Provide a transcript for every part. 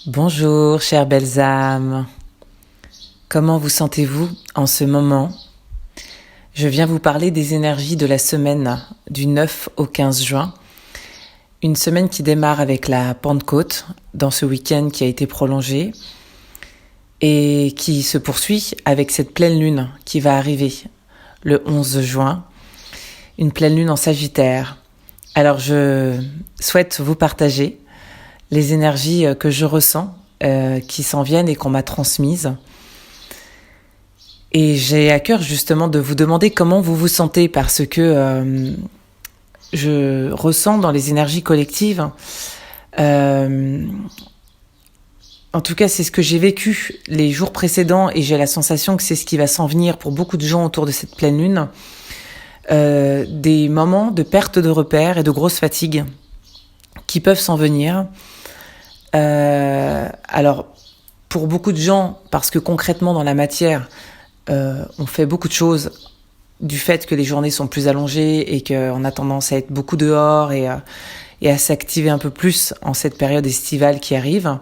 Bonjour, chères belles âmes. Comment vous sentez-vous en ce moment? Je viens vous parler des énergies de la semaine du 9 au 15 juin. Une semaine qui démarre avec la Pentecôte, dans ce week-end qui a été prolongé, et qui se poursuit avec cette pleine lune qui va arriver le 11 juin. Une pleine lune en Sagittaire. Alors je souhaite vous partager les énergies que je ressens, qui s'en viennent et qu'on m'a transmises. Et j'ai à cœur justement de vous demander comment vous vous sentez, parce que je ressens dans les énergies collectives, en tout cas c'est ce que j'ai vécu les jours précédents, et j'ai la sensation que c'est ce qui va s'en venir pour beaucoup de gens autour de cette pleine lune, des moments de perte de repères et de grosse fatigue qui peuvent s'en venir. Alors, pour beaucoup de gens, parce que concrètement dans la matière, on fait beaucoup de choses du fait que les journées sont plus allongées et qu'on a tendance à être beaucoup dehors et à s'activer un peu plus en cette période estivale qui arrive.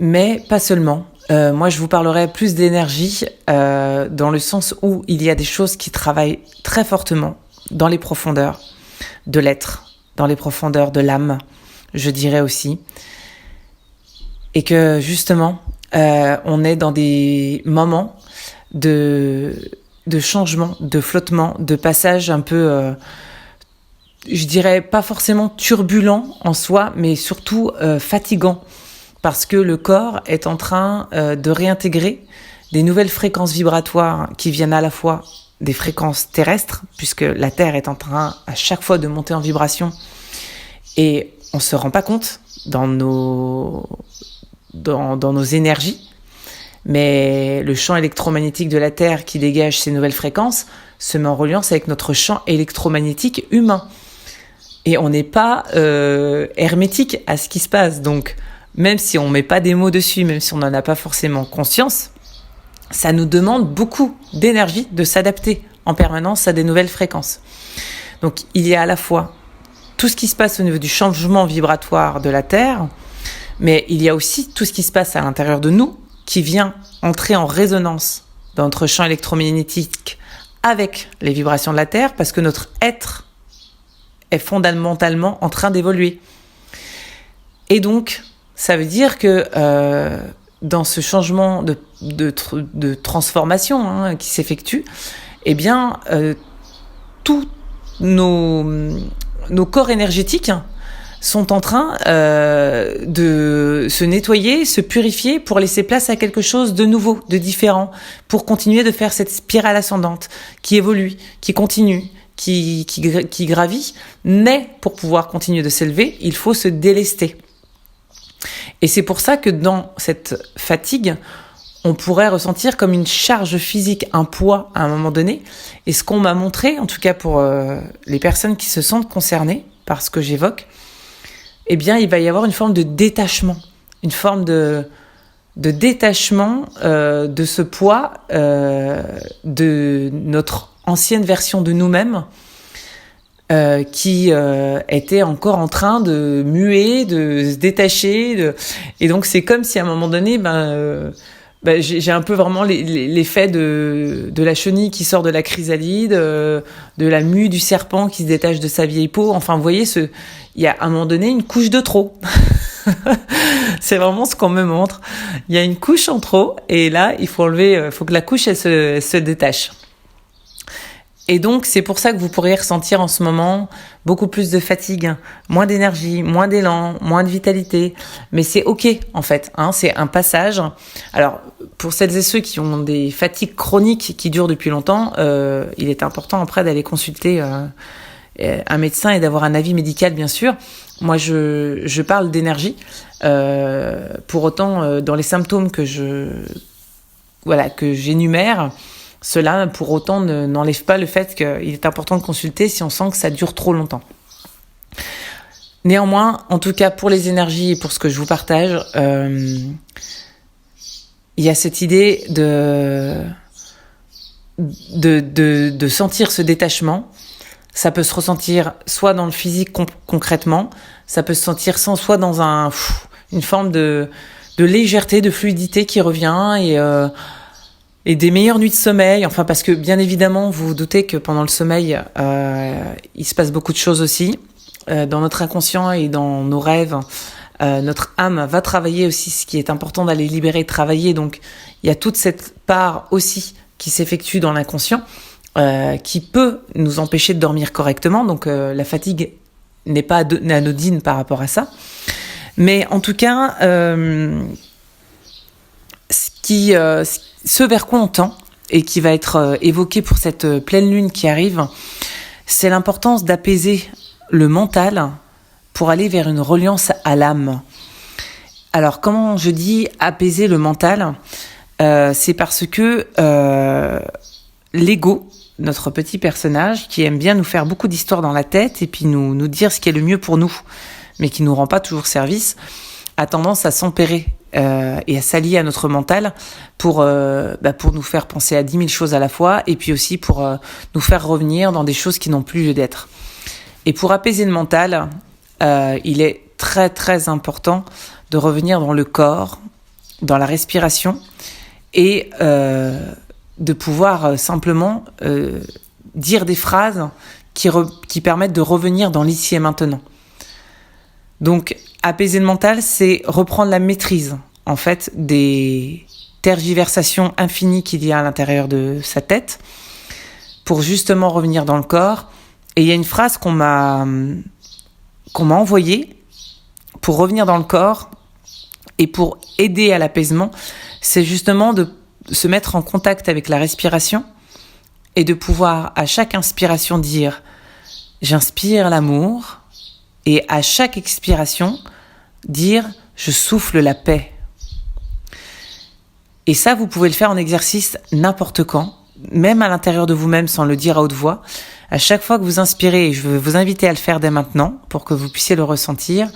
Mais pas seulement. Moi, je vous parlerai plus d'énergie dans le sens où il y a des choses qui travaillent très fortement dans les profondeurs de l'être, dans les profondeurs de l'âme, je dirais aussi. Et que justement, on est dans des moments de changement, de flottement, de passage un peu, je dirais pas forcément turbulent en soi, mais surtout fatigant, parce que le corps est en train de réintégrer des nouvelles fréquences vibratoires qui viennent à la fois des fréquences terrestres, puisque la Terre est en train à chaque fois de monter en vibration, et on se rend pas compte dans nos énergies, mais le champ électromagnétique de la Terre qui dégage ces nouvelles fréquences se met en reliance avec notre champ électromagnétique humain. Et on n'est pas hermétique à ce qui se passe. Donc, même si on ne met pas des mots dessus, même si on n'en a pas forcément conscience, ça nous demande beaucoup d'énergie de s'adapter en permanence à des nouvelles fréquences. Donc, il y a à la fois tout ce qui se passe au niveau du changement vibratoire de la Terre, mais il y a aussi tout ce qui se passe à l'intérieur de nous, qui vient entrer en résonance dans notre champ électromagnétique avec les vibrations de la Terre, parce que notre être est fondamentalement en train d'évoluer. Et donc, ça veut dire que dans ce changement de transformation qui s'effectue, eh bien, tous nos corps énergétiques sont en train de se nettoyer, se purifier pour laisser place à quelque chose de nouveau, de différent, pour continuer de faire cette spirale ascendante qui évolue, qui continue, qui gravit. Mais pour pouvoir continuer de s'élever, il faut se délester. Et c'est pour ça que dans cette fatigue, on pourrait ressentir comme une charge physique, un poids à un moment donné. Et ce qu'on m'a montré, en tout cas pour les personnes qui se sentent concernées par ce que j'évoque, eh bien, il va y avoir une forme de détachement, une forme de détachement de ce poids de notre ancienne version de nous-mêmes qui était encore en train de muer, de se détacher. Et donc, c'est comme si à un moment donné, j'ai un peu vraiment l'effet de la chenille qui sort de la chrysalide, de la mue du serpent qui se détache de sa vieille peau. Enfin, vous voyez, il y a à un moment donné une couche de trop. C'est vraiment ce qu'on me montre. Il y a une couche en trop, et là, il faut que la couche elle se détache. Et donc, c'est pour ça que vous pourriez ressentir en ce moment beaucoup plus de fatigue, moins d'énergie, moins d'élan, moins de vitalité. Mais c'est OK, en fait. C'est un passage. Alors, pour celles et ceux qui ont des fatigues chroniques qui durent depuis longtemps, il est important après d'aller consulter un médecin et d'avoir un avis médical, bien sûr. Moi, je parle d'énergie. Pour autant, dans les symptômes que j'énumère, cela, pour autant, n'enlève pas le fait qu'il est important de consulter si on sent que ça dure trop longtemps. Néanmoins, en tout cas pour les énergies et pour ce que je vous partage, il y a cette idée de sentir ce détachement. Ça peut se ressentir soit dans le physique concrètement, ça peut se sentir soit dans une forme de légèreté, de fluidité qui revient et des meilleures nuits de sommeil. Enfin, parce que bien évidemment, vous vous doutez que pendant le sommeil, il se passe beaucoup de choses aussi. Dans notre inconscient et dans nos rêves, notre âme va travailler aussi, ce qui est important d'aller libérer, travailler. Donc, il y a toute cette part aussi qui s'effectue dans l'inconscient, qui peut nous empêcher de dormir correctement. Donc, la fatigue n'est pas anodine par rapport à ça. Mais en tout cas, ce vers quoi on tend et qui va être évoqué pour cette pleine lune qui arrive, c'est l'importance d'apaiser le mental pour aller vers une reliance à l'âme. Alors, comment je dis apaiser le mental ? C'est parce que l'ego, notre petit personnage, qui aime bien nous faire beaucoup d'histoires dans la tête et puis nous dire ce qui est le mieux pour nous, mais qui nous rend pas toujours service, a tendance à s'empérer et à s'allier à notre mental pour nous faire penser à 10 000 choses à la fois et puis aussi pour nous faire revenir dans des choses qui n'ont plus lieu d'être. Et pour apaiser le mental, il est très très important de revenir dans le corps, dans la respiration et de pouvoir simplement dire des phrases qui permettent de revenir dans l'ici et maintenant. Donc, apaiser le mental, c'est reprendre la maîtrise, en fait, des tergiversations infinies qu'il y a à l'intérieur de sa tête, pour justement revenir dans le corps. Et il y a une phrase qu'on m'a envoyée pour revenir dans le corps et pour aider à l'apaisement, c'est justement de se mettre en contact avec la respiration et de pouvoir, à chaque inspiration, dire « j'inspire l'amour » et à chaque expiration, dire « je souffle la paix ». Et ça, vous pouvez le faire en exercice n'importe quand, même à l'intérieur de vous-même sans le dire à haute voix. À chaque fois que vous inspirez, et je veux vous inviter à le faire dès maintenant pour que vous puissiez le ressentir,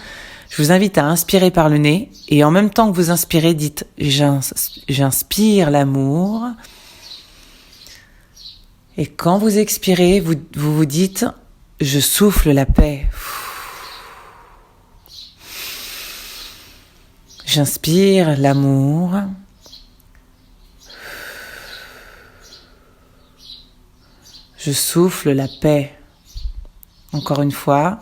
je vous invite à inspirer par le nez et en même temps que vous inspirez, dites « j'inspire l'amour ». Et quand vous expirez, vous dites « je souffle la paix ». J'inspire l'amour. Je souffle la paix. Encore une fois.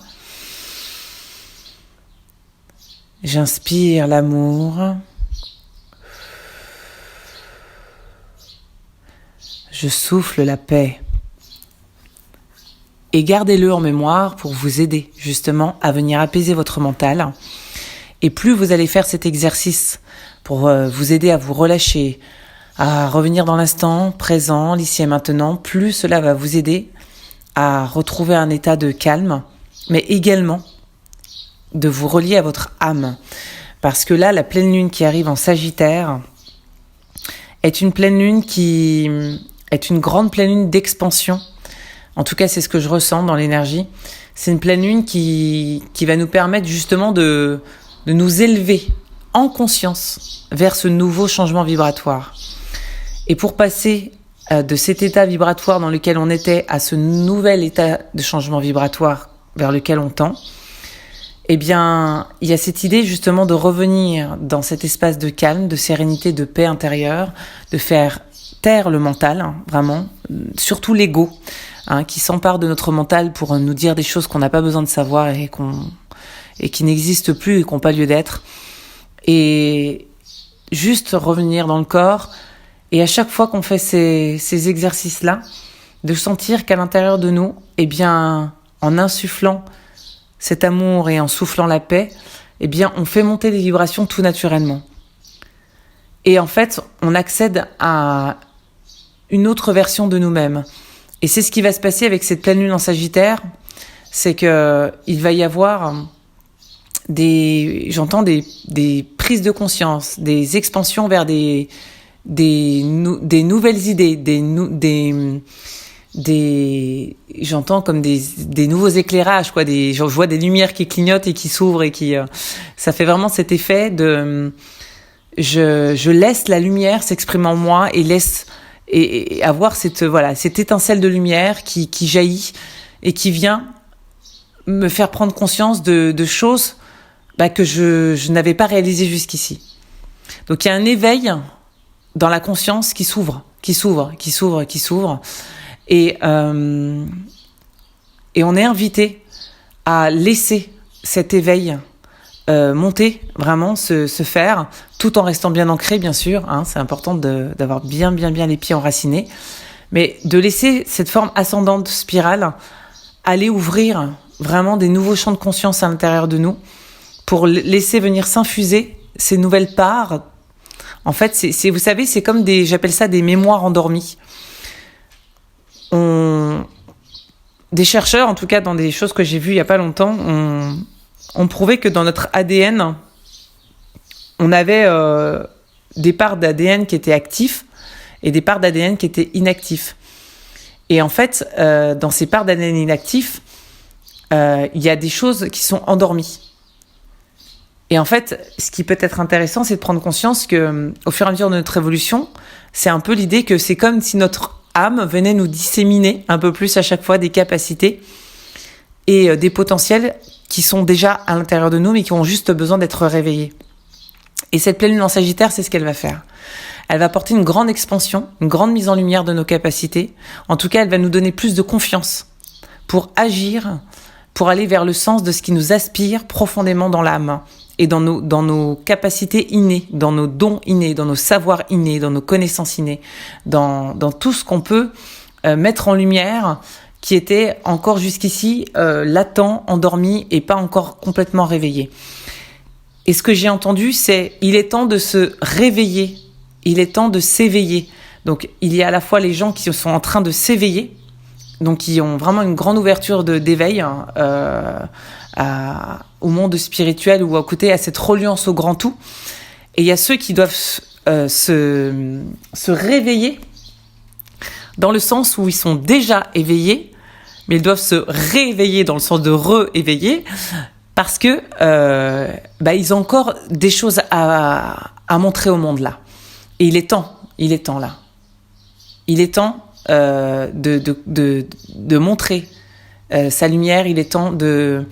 J'inspire l'amour. Je souffle la paix. Et gardez-le en mémoire pour vous aider justement à venir apaiser votre mental. Et plus vous allez faire cet exercice pour vous aider à vous relâcher, à revenir dans l'instant présent, l'ici et maintenant, plus cela va vous aider à retrouver un état de calme, mais également de vous relier à votre âme. Parce que là, la pleine lune qui arrive en Sagittaire est une pleine lune qui est une grande pleine lune d'expansion. En tout cas, c'est ce que je ressens dans l'énergie. C'est une pleine lune qui va nous permettre justement de nous élever en conscience vers ce nouveau changement vibratoire. Et pour passer de cet état vibratoire dans lequel on était à ce nouvel état de changement vibratoire vers lequel on tend, eh bien, il y a cette idée justement de revenir dans cet espace de calme, de sérénité, de paix intérieure, de faire taire le mental, vraiment, surtout l'ego, qui s'empare de notre mental pour nous dire des choses qu'on n'a pas besoin de savoir et qui n'existent plus et qui n'ont pas lieu d'être. Et juste revenir dans le corps, et à chaque fois qu'on fait ces exercices-là, de sentir qu'à l'intérieur de nous, eh bien, en insufflant cet amour et en soufflant la paix, eh bien, on fait monter des vibrations tout naturellement. Et en fait, on accède à une autre version de nous-mêmes. Et c'est ce qui va se passer avec cette pleine lune en Sagittaire, c'est que il va y avoir des prises de conscience, des expansions vers des nouvelles idées, j'entends comme des nouveaux éclairages, quoi. Je vois des lumières qui clignotent et qui s'ouvrent et ça fait vraiment cet effet de, je laisse la lumière s'exprimer en moi et avoir cette étincelle de lumière qui jaillit et qui vient me faire prendre conscience de choses que je n'avais pas réalisé jusqu'ici. Donc il y a un éveil dans la conscience qui s'ouvre. Et on est invité à laisser cet éveil monter, vraiment se faire, tout en restant bien ancré, bien sûr. C'est important d'avoir bien les pieds enracinés, mais de laisser cette forme ascendante spirale aller ouvrir vraiment des nouveaux champs de conscience à l'intérieur de nous pour laisser venir s'infuser ces nouvelles parts. En fait, vous savez, c'est comme j'appelle ça des mémoires endormies. Des chercheurs, en tout cas dans des choses que j'ai vues il y a pas longtemps, ont prouvé que dans notre ADN, on avait des parts d'ADN qui étaient actifs et des parts d'ADN qui étaient inactifs. Et en fait, dans ces parts d'ADN inactifs, il y a des choses qui sont endormies. Et en fait, ce qui peut être intéressant, c'est de prendre conscience que, au fur et à mesure de notre évolution, c'est un peu l'idée que c'est comme si notre âme venait nous disséminer un peu plus à chaque fois des capacités et des potentiels qui sont déjà à l'intérieur de nous, mais qui ont juste besoin d'être réveillés. Et cette pleine lune en Sagittaire, c'est ce qu'elle va faire. Elle va apporter une grande expansion, une grande mise en lumière de nos capacités. En tout cas, elle va nous donner plus de confiance pour agir, pour aller vers le sens de ce qui nous aspire profondément dans l'âme et dans nos capacités innées, dans nos dons innés, dans nos savoirs innés, dans nos connaissances innées, dans tout ce qu'on peut mettre en lumière qui était encore jusqu'ici latent, endormi et pas encore complètement réveillé. Et ce que j'ai entendu, c'est il est temps de se réveiller, il est temps de s'éveiller. Donc il y a à la fois les gens qui sont en train de s'éveiller, donc qui ont vraiment une grande ouverture d'éveil au monde spirituel ou à côté à cette reliance au grand tout. Et il y a ceux qui doivent se réveiller dans le sens où ils sont déjà éveillés, mais ils doivent se réveiller dans le sens de re-éveiller parce que ils ont encore des choses à montrer au monde là. Et il est temps là. Il est temps de montrer sa lumière, il est temps de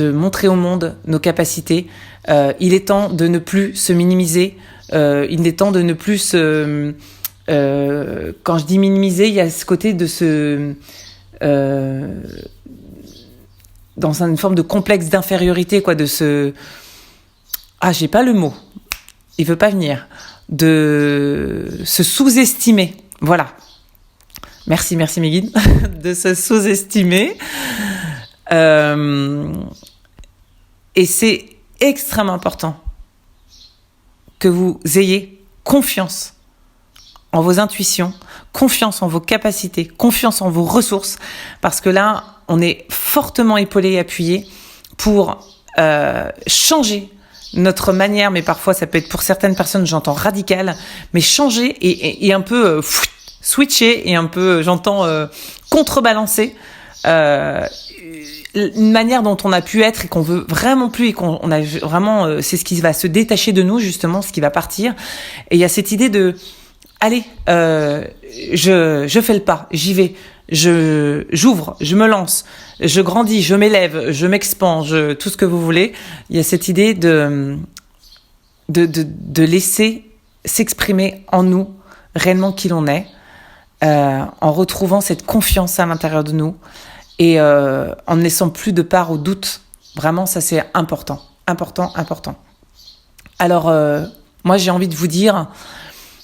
montrer au monde nos capacités, il est temps de ne plus se minimiser, il est temps de ne plus se... quand je dis minimiser, il y a ce côté de se... dans une forme de complexe d'infériorité, quoi, de se... j'ai pas le mot, il veut pas venir, de se sous-estimer, voilà. Merci mes guides, de se sous-estimer. Et c'est extrêmement important que vous ayez confiance en vos intuitions, confiance en vos capacités, confiance en vos ressources, parce que là, on est fortement épaulé et appuyé pour changer notre manière, mais parfois ça peut être pour certaines personnes, j'entends radical, mais changer et un peu... switcher et un peu, j'entends, contrebalancer une manière dont on a pu être et qu'on veut vraiment plus et qu'on a vraiment, c'est ce qui va se détacher de nous justement, ce qui va partir. Et il y a cette idée de, allez, je fais le pas, j'y vais, j'ouvre, je me lance, je grandis, je m'élève, je m'expand, tout ce que vous voulez. Il y a cette idée de laisser s'exprimer en nous réellement qui l'on est. En retrouvant cette confiance à l'intérieur de nous et en ne laissant plus de part au doute. Vraiment, ça c'est important. Alors, moi j'ai envie de vous dire,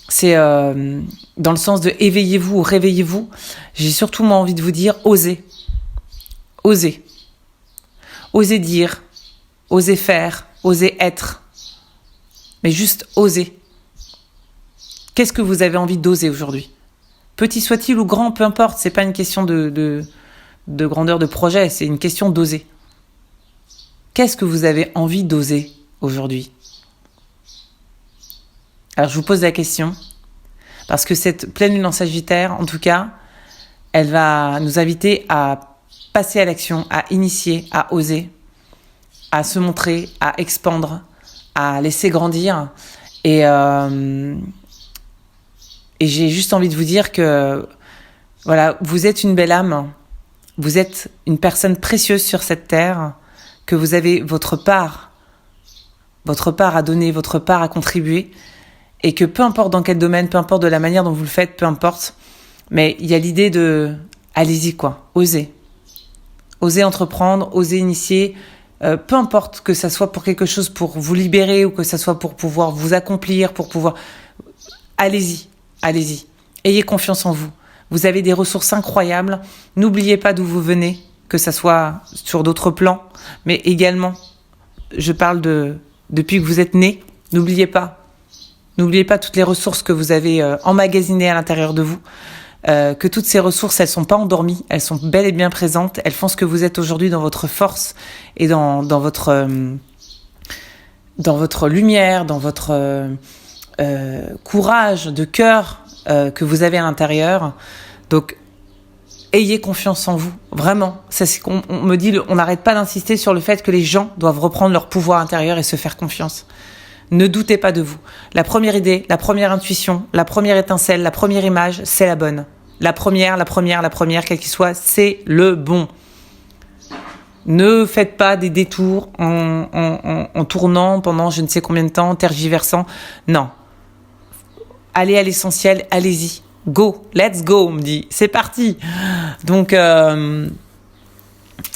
c'est dans le sens de éveillez-vous ou réveillez-vous, j'ai surtout moi envie de vous dire osez. Osez dire, osez faire, osez être. Mais juste osez. Qu'est-ce que vous avez envie d'oser aujourd'hui ? Petit soit-il ou grand, peu importe, c'est pas une question de grandeur de projet, c'est une question d'oser. Qu'est-ce que vous avez envie d'oser aujourd'hui ? Alors je vous pose la question, parce que cette pleine lune en Sagittaire, en tout cas, elle va nous inviter à passer à l'action, à initier, à oser, à se montrer, à expandre, à laisser grandir. Et j'ai juste envie de vous dire que, voilà, vous êtes une belle âme, vous êtes une personne précieuse sur cette terre, que vous avez votre part votre part à donner, votre part à contribuer, et que peu importe dans quel domaine, peu importe de la manière dont vous le faites, peu importe, mais il y a l'idée de allez-y quoi, osez. Osez entreprendre, osez initier, peu importe que ça soit pour quelque chose pour vous libérer ou que ça soit pour pouvoir vous accomplir, pour pouvoir... Allez-y, allez-y. Ayez confiance en vous. Vous avez des ressources incroyables. N'oubliez pas d'où vous venez, que ça soit sur d'autres plans, mais également, je parle depuis que vous êtes né, n'oubliez pas toutes les ressources que vous avez emmagasinées à l'intérieur de vous, que toutes ces ressources, elles sont pas endormies, elles sont bel et bien présentes, elles font ce que vous êtes aujourd'hui dans votre force et dans votre lumière, dans votre courage de cœur que vous avez à l'intérieur. Donc, ayez confiance en vous, vraiment. C'est ce qu'on me dit, on n'arrête pas d'insister sur le fait que les gens doivent reprendre leur pouvoir intérieur et se faire confiance. Ne doutez pas de vous. La première idée, la première intuition, la première étincelle, la première image, c'est la bonne. La première, quelle qu'il soit, c'est le bon. Ne faites pas des détours en tournant pendant je ne sais combien de temps, tergiversant. Non. Allez à l'essentiel, allez-y. Go, let's go, on me dit. C'est parti. Donc,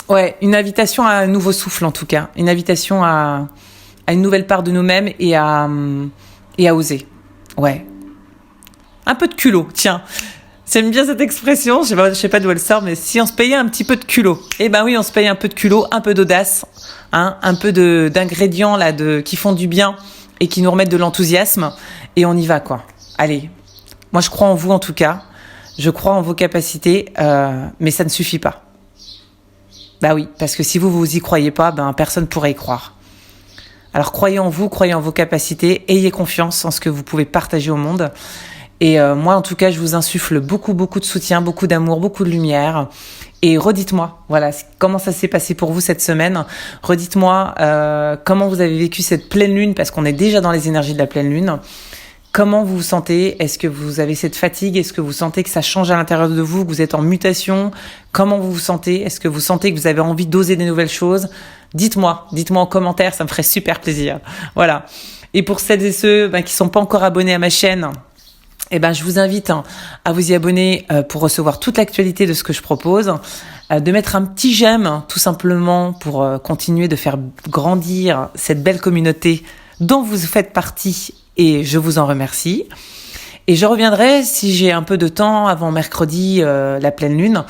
ouais, une invitation à un nouveau souffle en tout cas. Une invitation à une nouvelle part de nous-mêmes et à oser. Ouais. Un peu de culot, tiens. J'aime bien cette expression, je sais pas d'où elle sort, mais si on se payait un petit peu de culot. Eh ben oui, on se paye un peu de culot, un peu d'audace, hein, un peu d'ingrédients là qui font du bien et qui nous remettent de l'enthousiasme et on y va quoi. Allez. Moi je crois en vous en tout cas. Je crois en vos capacités, mais ça ne suffit pas. Bah oui, parce que si vous y croyez pas, personne pourrait y croire. Alors croyez en vous, croyez en vos capacités, ayez confiance en ce que vous pouvez partager au monde. Et moi, en tout cas, je vous insuffle beaucoup de soutien, beaucoup d'amour, beaucoup de lumière. Et redites-moi, voilà, comment ça s'est passé pour vous cette semaine. Redites-moi comment vous avez vécu cette pleine lune, parce qu'on est déjà dans les énergies de la pleine lune. Comment vous vous sentez? Est-ce que vous avez cette fatigue? Est-ce que vous sentez que ça change à l'intérieur de vous, que vous êtes en mutation? Comment vous vous sentez? Est-ce que vous sentez que vous avez envie d'oser des nouvelles choses? Dites-moi en commentaire, ça me ferait super plaisir. Voilà. Et pour celles et ceux qui sont pas encore abonnés à ma chaîne, je vous invite à vous y abonner pour recevoir toute l'actualité de ce que je propose, de mettre un petit j'aime tout simplement pour continuer de faire grandir cette belle communauté dont vous faites partie et je vous en remercie. Et je reviendrai si j'ai un peu de temps avant mercredi, la pleine lune,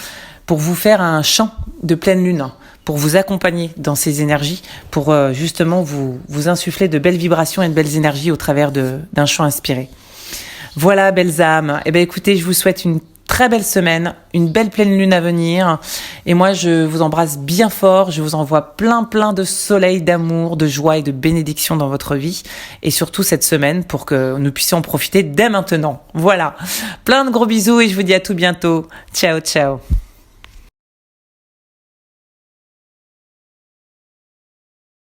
pour vous faire un chant de pleine lune, pour vous accompagner dans ces énergies, pour justement vous insuffler de belles vibrations et de belles énergies au travers d'un chant inspiré. Voilà, belles âmes. Écoutez, je vous souhaite une très belle semaine, une belle pleine lune à venir. Et moi, je vous embrasse bien fort. Je vous envoie plein de soleil, d'amour, de joie et de bénédiction dans votre vie. Et surtout cette semaine pour que nous puissions en profiter dès maintenant. Voilà. Plein de gros bisous et je vous dis à tout bientôt. Ciao, ciao.